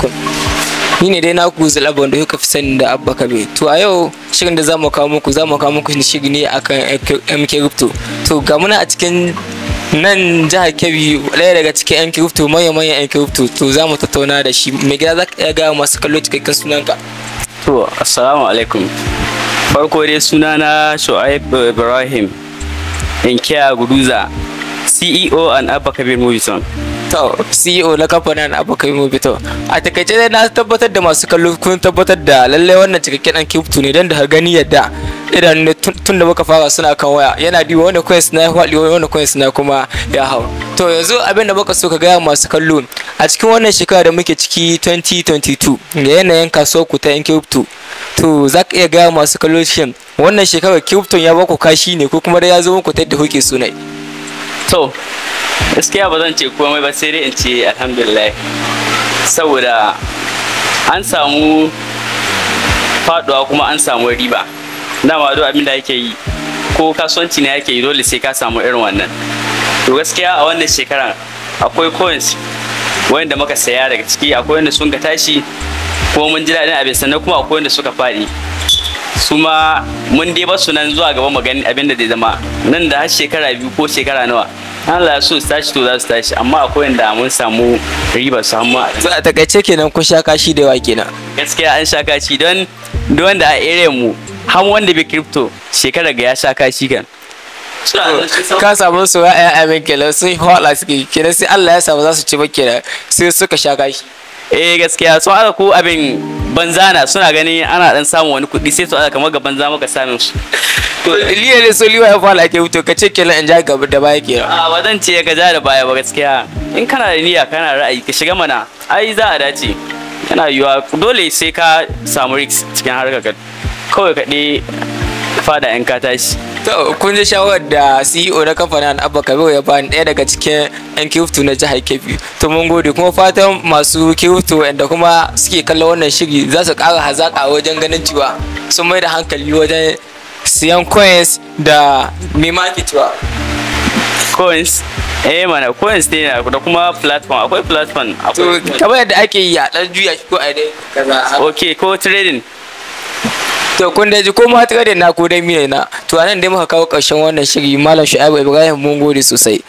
alaikum. Ni ne dai naku Zalaba wanda kuka fi sani da Abba KABEER. To a yau shirin da zamu kawo muku shiri ne akan MK Crypto. To ga muna a cikin nan jihar Kebbi, ɗaya daga cikin yan crypto, manyan yan crypto. To za mu tattauna da shi. Me gida za ka iya gaya masu kallo cikakken sunanka? To assalamu alaikum. Farko dai sunana Shu'aib Ibrahim Inkiya Guduza, CEO and Abba KABEER MOVIETONE. To CEO na kamfanin Abba KABEER MOVIETONE. A takaice dai na tabbatar da masu kallo kun tabbatar da lalle wannan cikakken dan crypto ne, dan da gani yadda idan tun da muka fara suna kan waya yana diba wanda coins na ya faɗi wanda coins na kuma ya hau. To yanzu abin da muka so ka gaya masu kallo a cikin wannan shekara da muke ciki 2022 ga yanayin kasuwar ku ta yan crypto. To za ka iya gaya masu kallo shin wannan shekarar crypto ya baku kashi ne ko kuma da ya zo muku ta yadda kuke so ne? To gaskiya ba zan ce komai ba sai dai in ce alhamdulillah, saboda an samu faduwa kuma an samu riba. Dama duk abin da yake yi ko kasuwanci ne yake yi dole sai ka samu irin wannan. To gaskiya a wannan shekaran akwai coins wanda muka saya daga ciki, akwai wanda sun ga tashi kuma mun ji daɗin abin, sannan kuma akwai wanda suka faɗi. Su ma mun dai basu nan zuwa gaba magani abin da zai zama nan da har shekara 2 ko shekara nawa Allah ya so su tashi to za su tashi, amma akwai wanda mun samu riba su amma a takaice kenan kun sha kashi da yawa kenan. Gaskiya an sha kashi don wanda a area mu har wanda bai crypto shekara ga ya sha kashi kan. Ka samu su ya amin kenan sun hwala suke kenan sai Allah ya samu za su ci ba kenan sai suka sha kashi. Gaskiya sun aka ko abin banzana suna gani ana dan samun wani kuɗi sai su aka kamar ga banza maka samun su. To liya ne so liwa ya fara ake wuto ka ce kenan in ja gaba da baya kenan. Ba zan ce ka ja da baya ba gaskiya. In kana da niyya kana ra'ayi ka shiga mana ai za a dace. Yana yiwuwa dole sai ka samu risk cikin harkar ka kawai kaɗai fada in ka tashi. To kun ji shawarar da CEO na kamfanin Abba KABEER ya bani, ɗaya daga cikin yan crypto na jihar Kebbi. To mun gode kuma fatan masu crypto wanda kuma suke kallon wannan shiri za su ƙara hazaƙa wajen ganin cewa sun mai da hankali wajen siyan coins da me marketwa. Coins mana coins ne da kuma platform, akwai platform. To kamar yadda ake yi a ɗan juya ko a dai kaza. Okay, ko trading. To kun da ji ko ma trading na ko dai mine na. To anan dai muka kawo ƙarshen wannan shiri. Malam Shu'aib Ibrahim mun gode sosai.